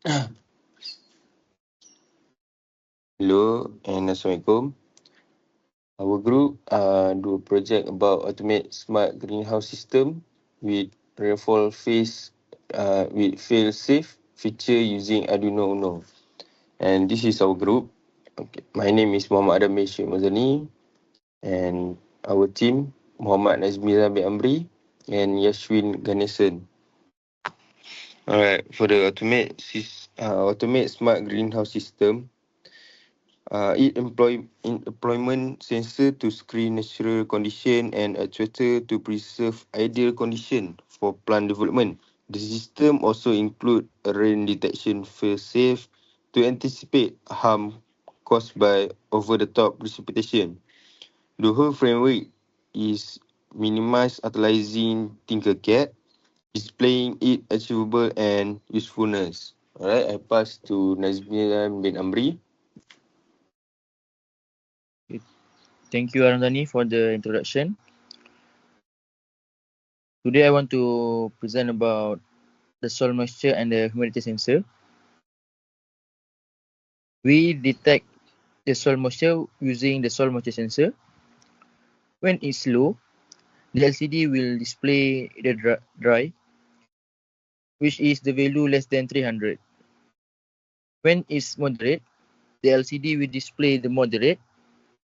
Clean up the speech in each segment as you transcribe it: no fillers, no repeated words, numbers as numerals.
Hello and Assalamualaikum. Our group do a project about automate smart greenhouse system with rainfall phase with fail safe feature using Arduino Uno. And this is our group. Okay. My name is Muhammad Adam Sheikh Mazani and our team Muhammad Nazmira bin Amri and Yashwin Ganesan. Alright, for the automate smart greenhouse system, it employment sensor to screen natural condition and actuator to preserve ideal condition for plant development. The system also include a rain detection fail-safe to anticipate harm caused by over-the-top precipitation. The whole framework is minimize utilizing Tinkercad, displaying its achievable and usefulness. Alright, I pass to Nazmiran bin Amri. Thank you, Arundhani, for the introduction. Today, I want to present about the soil moisture and the humidity sensor. We detect the soil moisture using the soil moisture sensor. When it's low, the LCD will display the dry, which is the value less than 300. When it's moderate, the LCD will display the moderate,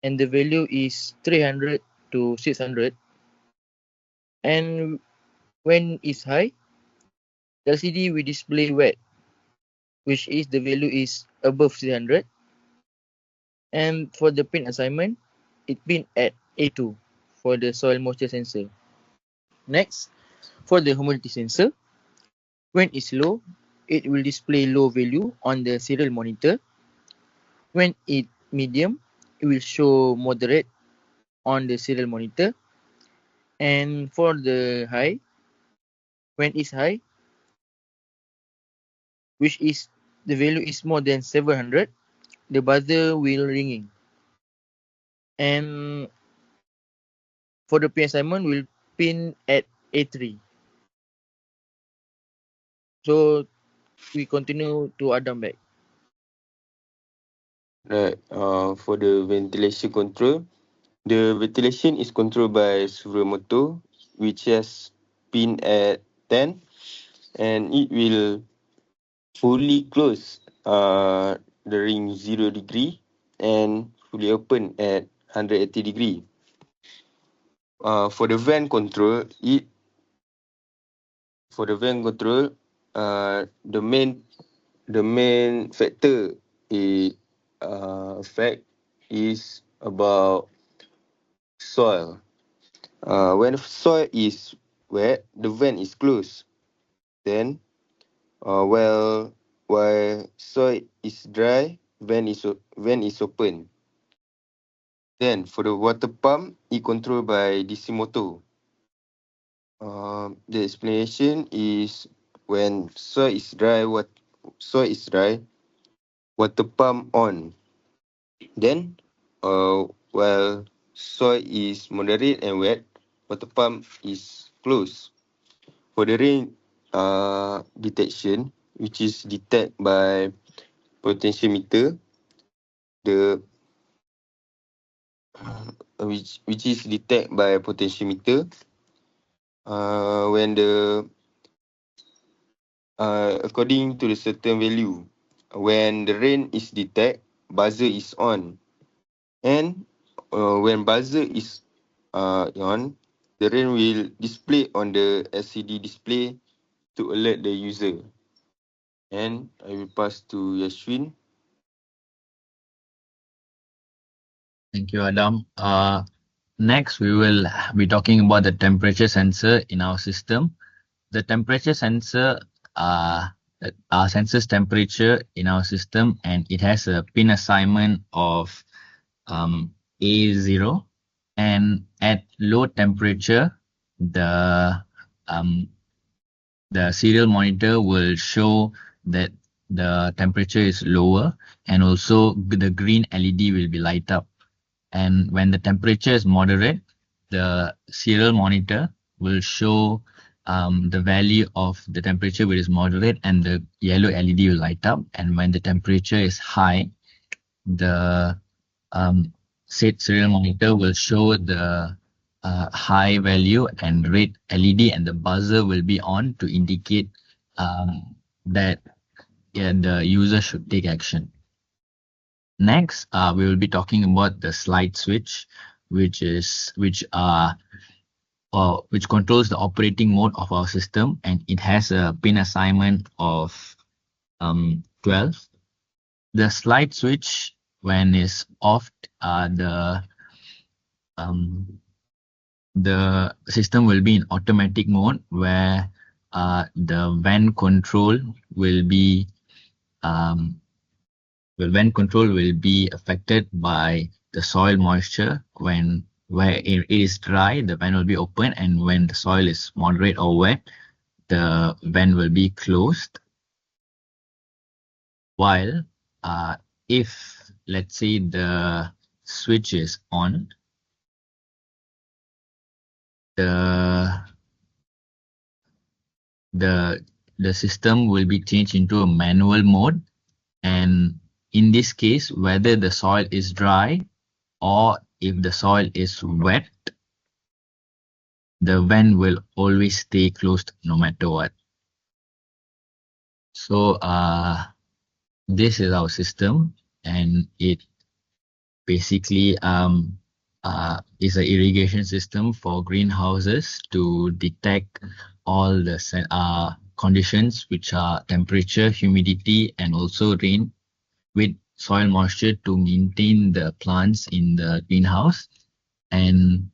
and the value is 300 to 600. And when it's high, the LCD will display wet, which is the value is above 300. And for the pin assignment, it pin at A2 for the soil moisture sensor. Next, for the humidity sensor, when it's low, it will display low value on the serial monitor. When it's medium, it will show moderate on the serial monitor. And for the high, when it's high, which is the value is more than 700, the buzzer will ringing. And for the pin assignment, will pin at A3. So we continue to Adam back. Right. For the ventilation control, the ventilation is controlled by servo motor, which has pin at 10, and it will fully close the ring 0 degree and fully open at 180 degree. For the vent control, the main factor fact is about soil. When soil is wet, the vent is closed. Then, while soil is dry, vent is open. Then, for the water pump, it controlled by DC motor. The explanation is when soil is dry, water pump on. Then, while soil is moderate and wet, water pump is closed. For the rain detection, which is detected by potentiometer, the which is detected by potentiometer, when the according to the certain value, when the rain is detected, buzzer is on, and when buzzer is on, the rain will display on the LCD display to alert the user. And I will pass to Yashwin. Thank you, Adam. Next, we will be talking about the temperature sensor in our system. The temperature sensor senses temperature in our system, and it has a pin assignment of A0. And at low temperature, the serial monitor will show that the temperature is lower, and also the green LED will be light up. And when the temperature is moderate, the serial monitor will show the value of the temperature which is moderate, and the yellow LED will light up. And when the temperature is high, the said serial monitor will show the high value and red LED, and the buzzer will be on to indicate that the user should take action. Next, we will be talking about the slide switch, which controls the operating mode of our system, and it has a pin assignment of 12. The slide switch, when is off, the system will be in automatic mode, where the van control will be affected by the soil moisture. Where it is dry, the van will be open, and when the soil is moderate or wet, the van will be closed. While if, let's say, the switch is on, the system will be changed into a manual mode, and in this case, whether the soil is dry or if the soil is wet, the van will always stay closed no matter what. So this is our system, and it basically is an irrigation system for greenhouses to detect all the conditions, which are temperature, humidity, and also rain, with soil moisture, to maintain the plants in the greenhouse. And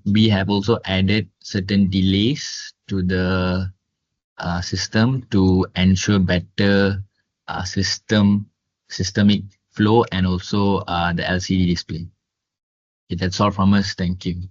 we have also added certain delays to the system to ensure better systemic flow, and also the LCD display. Okay, that's all from us. Thank you.